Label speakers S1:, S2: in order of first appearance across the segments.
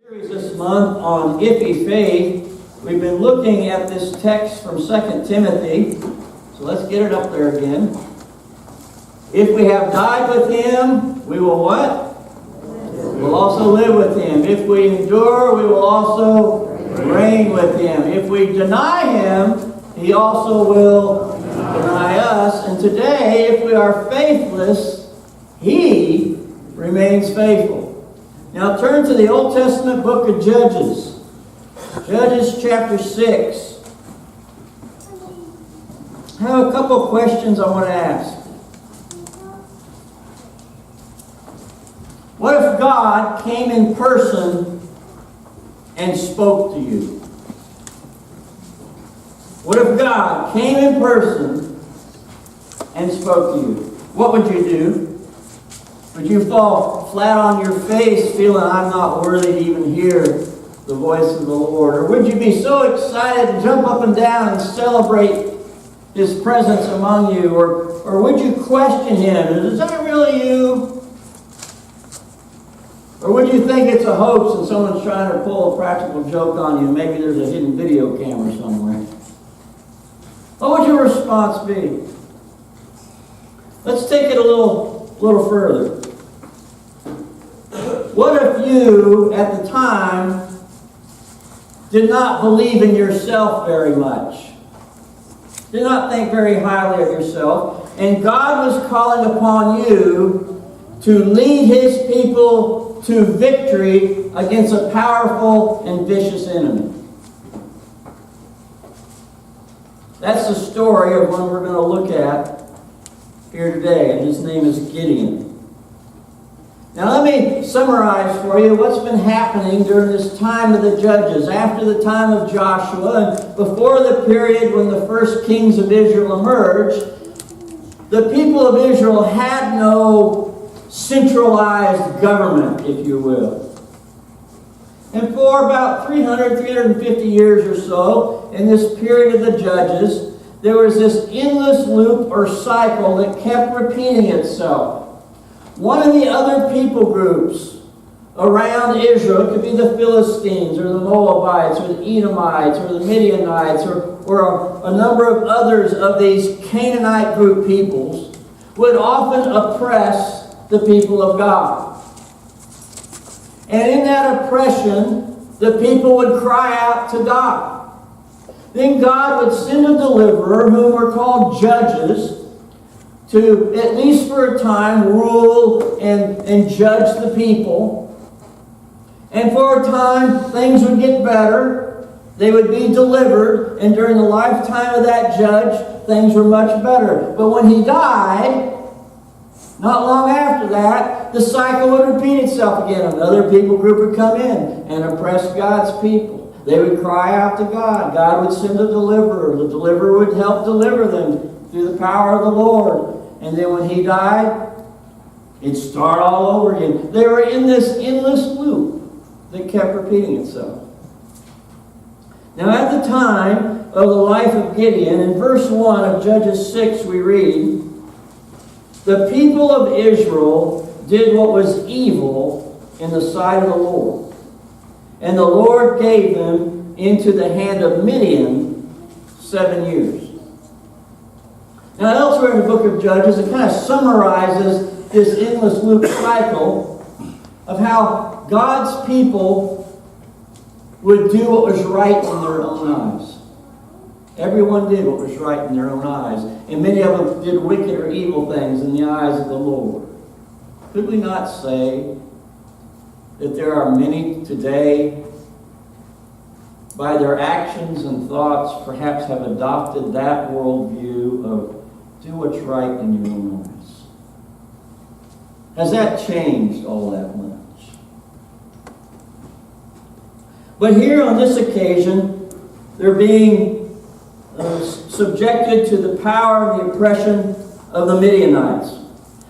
S1: Series this month on Iffy faith. We've been looking at this text from 2 Timothy. So let's get it up there again. If we have died with him, we will what? We'll also live with him. If we endure, we will also reign with him. If we deny him, he also will deny us. And today, if we are faithless, he remains faithful. Now turn to the Old Testament book of Judges. Judges chapter 6. I have a couple of questions I want to ask. What if God came in person and spoke to you? What if God came in person and spoke to you? What would you do? Would you fall flat on your face feeling I'm not worthy to even hear the voice of the Lord? Or would you be so excited and jump up and down and celebrate his presence among you? Or would you question him? Is that really you? Or would you think it's a hoax and someone's trying to pull a practical joke on you? Maybe there's a hidden video camera somewhere. What would your response be? Let's take it a little further. What if you, at the time, did not believe in yourself very much? Did not think very highly of yourself, and God was calling upon you to lead his people to victory against a powerful and vicious enemy? That's the story of one we're going to look at here today, and his name is Gideon. Now let me summarize for you what's been happening during this time of the Judges, after the time of Joshua, and before the period when the first kings of Israel emerged. The people of Israel had no centralized government, if you will. And for about 350 years or so, in this period of the Judges, there was this endless loop or cycle that kept repeating itself. One of the other people groups around Israel, it could be the Philistines or the Moabites or the Edomites or the Midianites or a number of others of these Canaanite group peoples, would often oppress the people of God. And in that oppression, the people would cry out to God. Then God would send a deliverer, whom were called judges, to, at least for a time, rule and judge the people. And for a time, things would get better. They would be delivered. And during the lifetime of that judge, things were much better. But when he died, not long after that, the cycle would repeat itself again. Another people group would come in and oppress God's people. They would cry out to God. God would send a deliverer. The deliverer would help deliver them through the power of the Lord. And then when he died, it'd start all over again. They were in this endless loop that kept repeating itself. Now at the time of the life of Gideon, in verse 1 of Judges 6 we read, the people of Israel did what was evil in the sight of the Lord. And the Lord gave them into the hand of Midian 7 years. Now elsewhere in the book of Judges, it kind of summarizes this endless loop cycle of how God's people would do what was right in their own eyes. Everyone did what was right in their own eyes. And many of them did wicked or evil things in the eyes of the Lord. Could we not say that there are many today, by their actions and thoughts, perhaps have adopted that worldview of do what's right in your own eyes? Has that changed all that much? But here on this occasion, they're being subjected to the power and the oppression of the Midianites.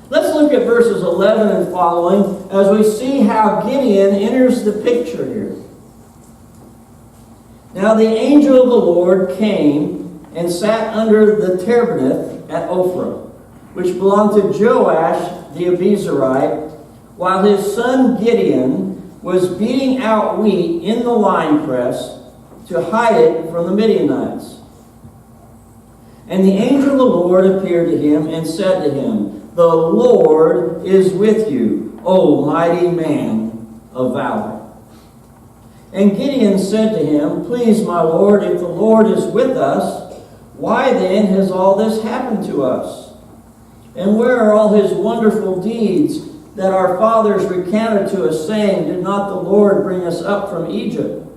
S1: Let's look at verses 11 and following as we see how Gideon enters the picture here. Now the angel of the Lord came and sat under the terebinth at Ophrah, which belonged to Joash the Abiezrite, while his son Gideon was beating out wheat in the winepress to hide it from the Midianites. And the angel of the Lord appeared to him and said to him, "The Lord is with you, O mighty man of valor." And Gideon said to him, "Please, my Lord, if the Lord is with us, why then has all this happened to us? And where are all his wonderful deeds that our fathers recounted to us, saying, 'Did not the Lord bring us up from Egypt?'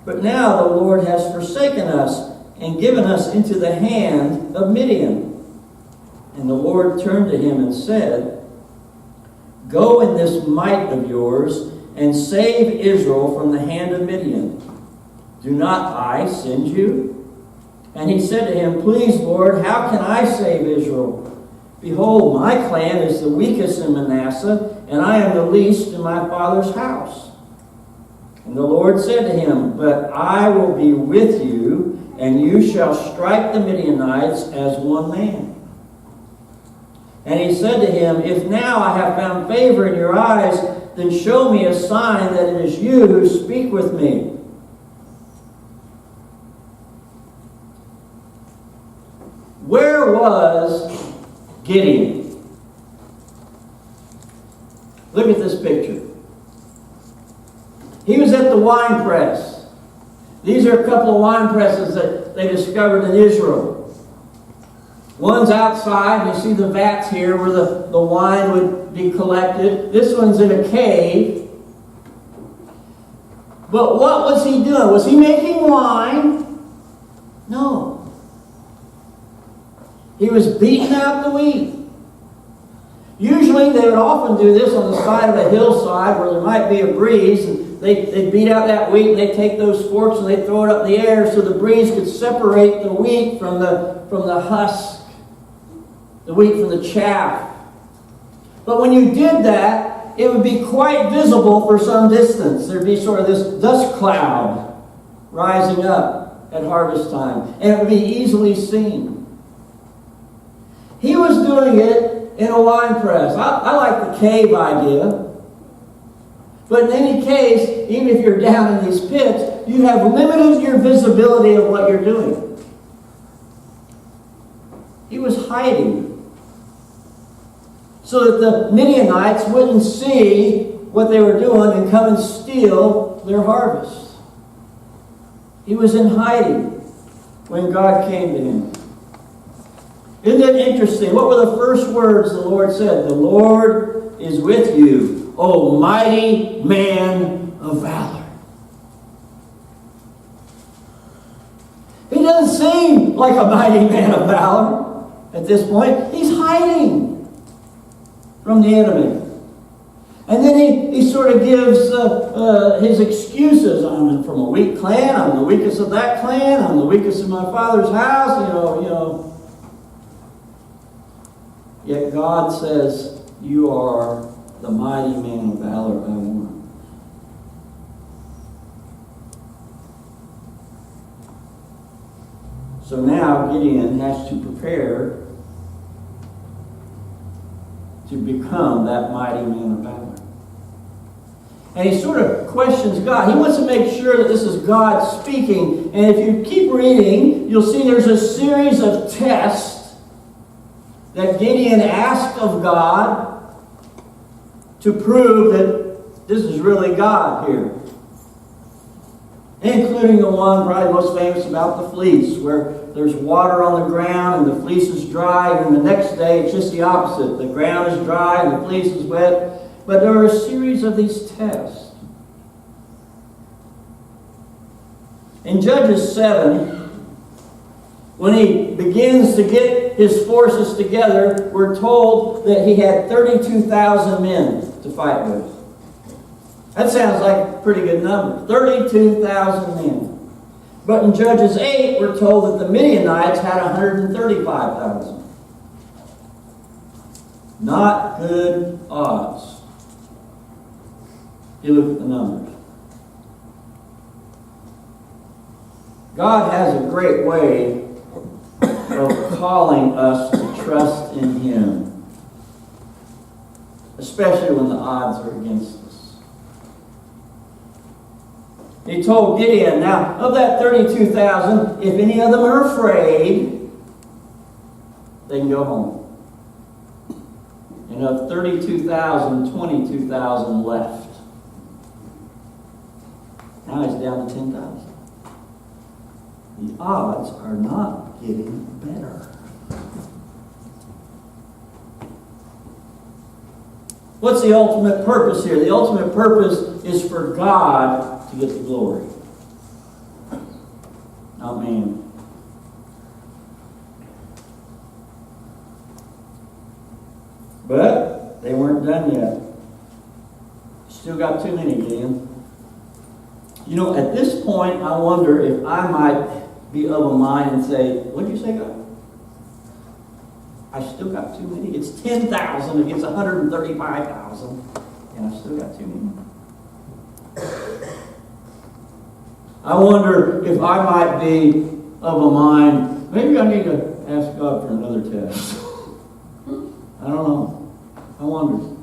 S1: But now the Lord has forsaken us and given us into the hand of Midian." And the Lord turned to him and said, "Go in this might of yours and save Israel from the hand of Midian. Do not I send you?" And he said to him, "Please, Lord, how can I save Israel? Behold, my clan is the weakest in Manasseh, and I am the least in my father's house." And the Lord said to him, "But I will be with you, and you shall strike the Midianites as one man." And he said to him, "If now I have found favor in your eyes, then show me a sign that it is you who speak with me." Where was Gideon? Look at this picture. He was at the wine press. These are a couple of wine presses that they discovered in Israel. One's outside. You see the vats here where the wine would be collected. This one's in a cave. But what was he doing? Was he making wine? No. He was beating out the wheat. Usually they would often do this on the side of a hillside where there might be a breeze, and they'd beat out that wheat, and they'd take those forks and they'd throw it up in the air so the breeze could separate the wheat from the husk, the wheat from the chaff. But when you did that, it would be quite visible for some distance. There'd be sort of this dust cloud rising up at harvest time, and it would be easily seen. He was doing it in a wine press. I like the cave idea. But in any case, even if you're down in these pits, you have limited your visibility of what you're doing. He was hiding so that the Midianites wouldn't see what they were doing and come and steal their harvest. He was in hiding when God came to him. Isn't it interesting? What were the first words the Lord said? "The Lord is with you, O mighty man of valor." He doesn't seem like a mighty man of valor at this point. He's hiding from the enemy. And then he sort of gives his excuses. "I'm from a weak clan. I'm the weakest of that clan. I'm the weakest in my father's house. You know. Yet God says, "You are the mighty man of valor I want." So now Gideon has to prepare to become that mighty man of valor. And he sort of questions God. He wants to make sure that this is God speaking. And if you keep reading, you'll see there's a series of tests that Gideon asked of God to prove that this is really God here. Including the one probably most famous about the fleece, where there's water on the ground and the fleece is dry, and the next day it's just the opposite. The ground is dry and the fleece is wet. But there are a series of these tests. In Judges 7, when he begins to get his forces together, we're told that he had 32,000 men to fight with. That sounds like a pretty good number. 32,000 men. But in Judges 8, we're told that the Midianites had 135,000. Not good odds. You look at the numbers. God has a great way of calling us to trust in Him, especially when the odds are against us. He told Gideon, now, of that 32,000, if any of them are afraid, they can go home. And of 32,000, 22,000 left. Now he's down to 10,000. The odds are not getting better. What's the ultimate purpose here? The ultimate purpose is for God to get the glory, not man. But they weren't done yet. Still got too many, Gideon. You know, at this point, I wonder if I might be of a mind and say, what did you say, God? I still got too many. It's 10,000 against 135,000. And I still got too many. I wonder if I might be of a mind, maybe I need to ask God for another test. I don't know. I wonder.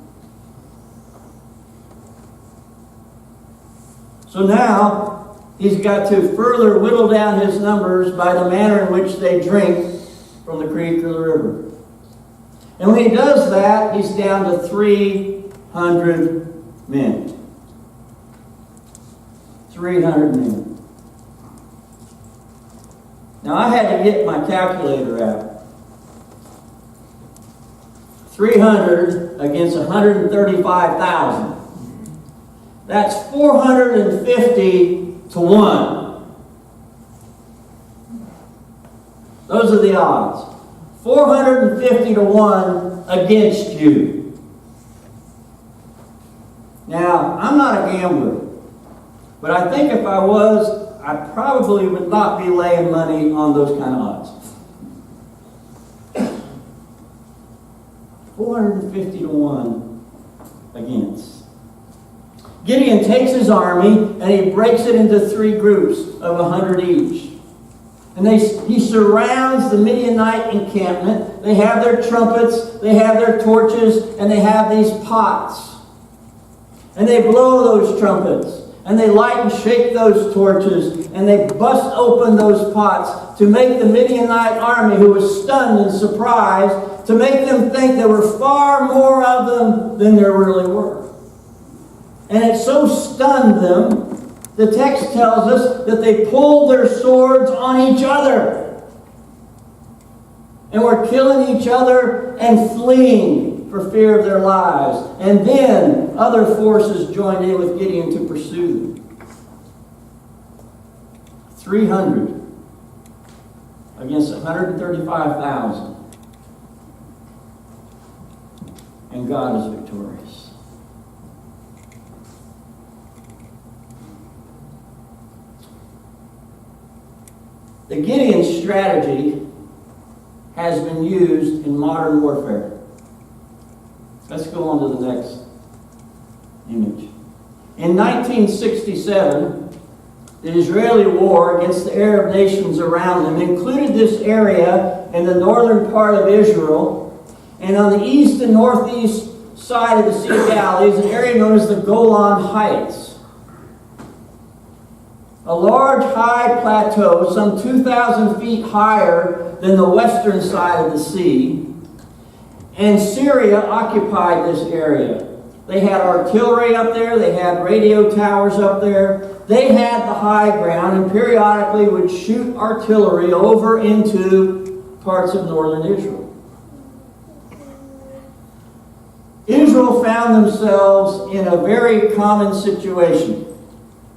S1: So now, he's got to further whittle down his numbers by the manner in which they drink from the creek or the river. And when he does that, he's down to 300 men. 300 men. Now I had to get my calculator out. 300 against 135,000. That's 450 to 1. Those are the odds. 450 to 1 against you. Now, I'm not a gambler, but I think if I was, I probably would not be laying money on those kind of odds. 450 to 1 against. Gideon takes his army and he breaks it into 3 groups of 100 each. And he surrounds the Midianite encampment. They have their trumpets, they have their torches, and they have these pots. And they blow those trumpets, and they light and shake those torches, and they bust open those pots to make the Midianite army, who was stunned and surprised, to make them think there were far more of them than there really were. And it so stunned them, the text tells us that they pulled their swords on each other and were killing each other and fleeing for fear of their lives. And then other forces joined in with Gideon to pursue them. 300 against 135,000. And God is victorious. The Gideon strategy has been used in modern warfare. Let's go on to the next image. In 1967, the Israeli war against the Arab nations around them included this area in the northern part of Israel, and on the east and northeast side of the Sea of Galilee is an area known as the Golan Heights. A large high plateau, some 2,000 feet higher than the western side of the sea. And Syria occupied this area. They had artillery up there, they had radio towers up there. They had the high ground and periodically would shoot artillery over into parts of northern Israel. Israel found themselves in a very common situation.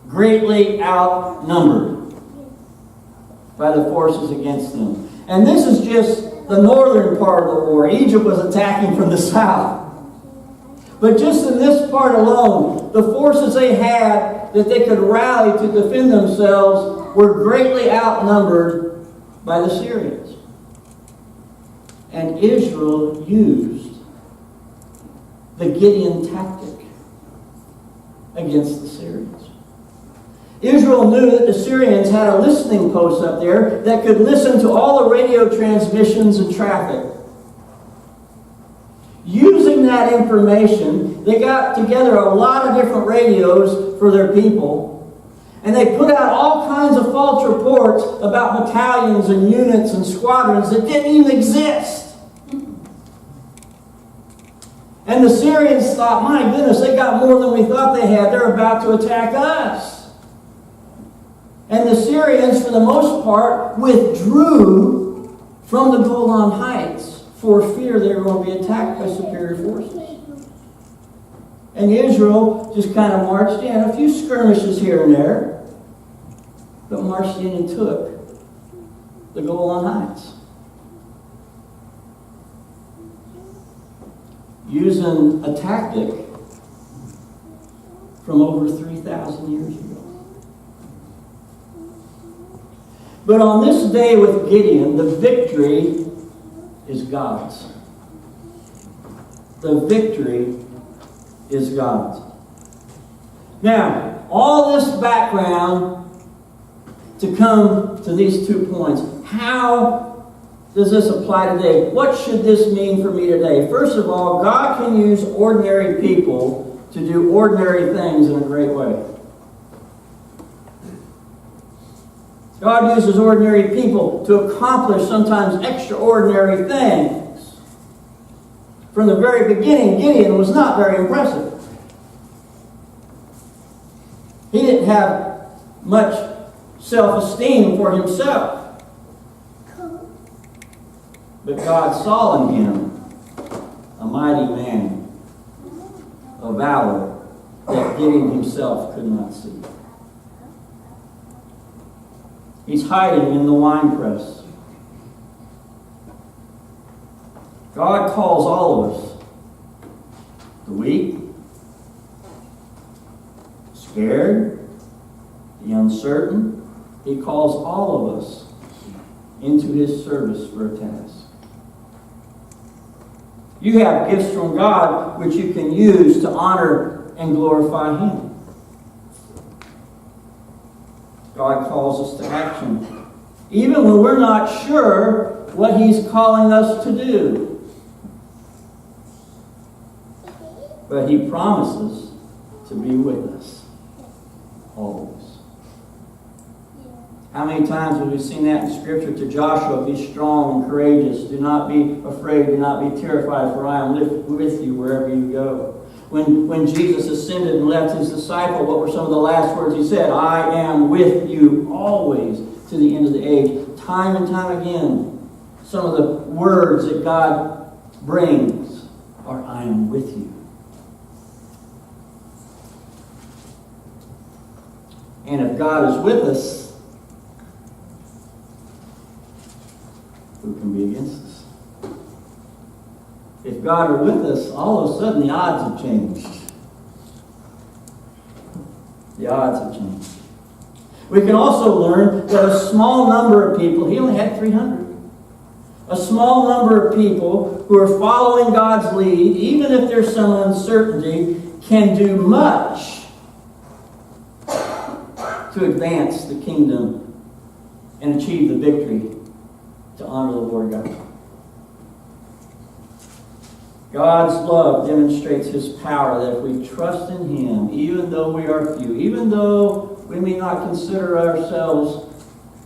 S1: Greatly outnumbered by the forces against them. And this is just the northern part of the war. Egypt was attacking from the south. But just in this part alone, the forces they had that they could rally to defend themselves were greatly outnumbered by the Syrians. And Israel used the Gideon tactic against the Syrians. Israel knew that the Syrians had a listening post up there that could listen to all the radio transmissions and traffic. Using that information, they got together a lot of different radios for their people, And they put out all kinds of false reports about battalions and units and squadrons that didn't even exist. And the Syrians thought, my goodness, they got more than we thought they had. They're about to attack us. And the Syrians, for the most part, withdrew from the Golan Heights for fear they were going to be attacked by superior forces. And Israel just kind of marched in. A few skirmishes here and there, but marched in and took the Golan Heights. Using a tactic from over 3,000 years ago. But on this day with Gideon, the victory is God's. The victory is God's. Now, all this background to come to these 2 points. How does this apply today? What should this mean for me today? First of all, God can use ordinary people to do ordinary things in a great way. God uses ordinary people to accomplish sometimes extraordinary things. From the very beginning, Gideon was not very impressive. He didn't have much self-esteem for himself. But God saw in him a mighty man of valor that Gideon himself could not see. He's hiding in the winepress. God calls all of us, the weak, scared, the uncertain. He calls all of us into His service for a task. You have gifts from God which you can use to honor and glorify Him. God calls us to action, even when we're not sure what He's calling us to do. But He promises to be with us always. How many times have we seen that in Scripture to Joshua? Be strong and courageous. Do not be afraid. Do not be terrified, for I am with you wherever you go. When Jesus ascended and left His disciple, what were some of the last words He said? I am with you always to the end of the age. Time and time again, some of the words that God brings are, I am with you. And if God is with us, who can be against us? If God are with us, all of a sudden the odds have changed. The odds have changed. We can also learn that a small number of people, he only had 300. A small number of people who are following God's lead, even if there's some uncertainty, can do much to advance the kingdom and achieve the victory to honor the Lord God. God's love demonstrates His power that if we trust in Him, even though we are few, even though we may not consider ourselves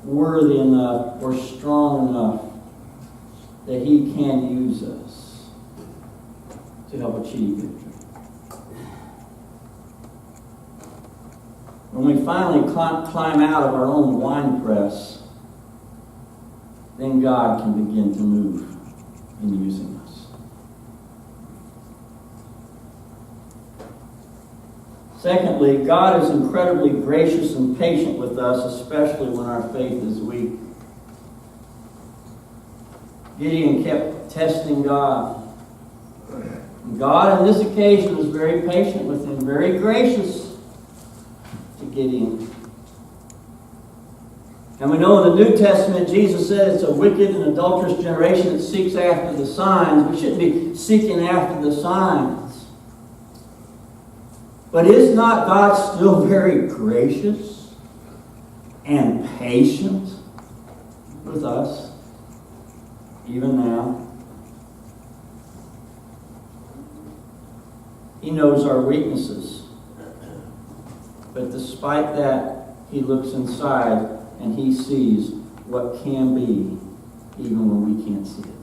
S1: worthy enough or strong enough, that He can use us to help achieve victory. When we finally climb out of our own winepress, then God can begin to move in using us. Secondly, God is incredibly gracious and patient with us, especially when our faith is weak. Gideon kept testing God. God, on this occasion, was very patient with him, very gracious to Gideon. And we know in the New Testament, Jesus said it's a wicked and adulterous generation that seeks after the signs. We shouldn't be seeking after the signs. But is not God still very gracious and patient with us, even now? He knows our weaknesses. But despite that, He looks inside and he sees what can be even when we can't see it.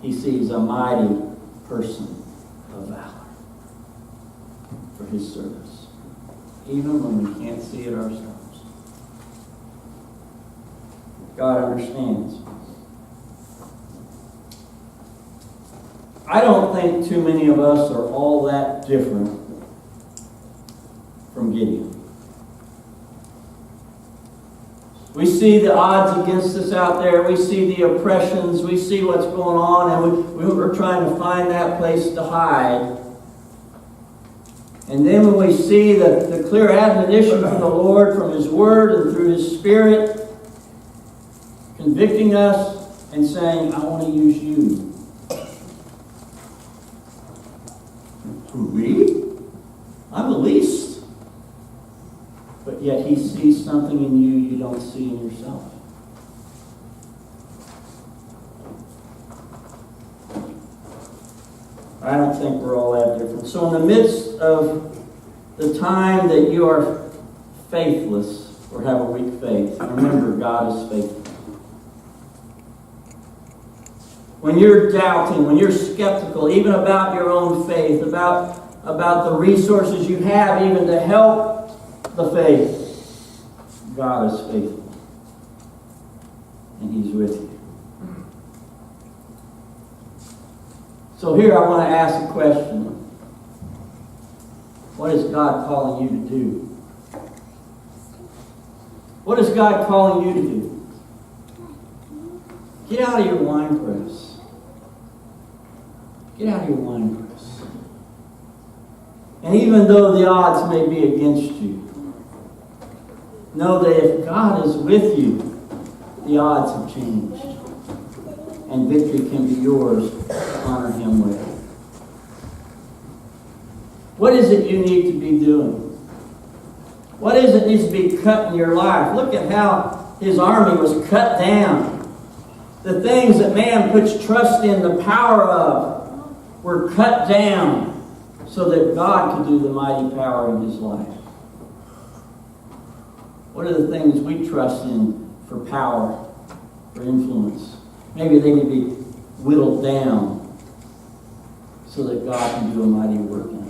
S1: He sees a mighty person of valor for his service, even when we can't see it ourselves. God understands. I don't think too many of us are all that different from Gideon. We see the odds against us out there. We see the oppressions. We see what's going on, and we're trying to find that place to hide. And then when we see the clear admonition from the Lord, from His Word and through His Spirit, convicting us and saying, I want to use you. Who, me? I'm the least. But yet He sees something in you don't see in yourself. I don't think we're all that different. So in the midst of the time that you are faithless or have a weak faith, remember God is faithful. When you're doubting, when you're skeptical, even about your own faith, about the resources you have even to help the faith, God is faithful. And He's with you. So here I want to ask a question. What is God calling you to do? What is God calling you to do? Get out of your wine press. Get out of your wine press. And even though the odds may be against you, know that if God is with you, the odds have changed. And victory can be yours to honor Him with. What is it you need to be doing? What is it needs to be cut in your life? Look at how His army was cut down. The things that man puts trust in, the power of, were cut down so that God could do the mighty power in His life. What are the things we trust in for power, for influence? Maybe they need to be whittled down so that God can do a mighty work in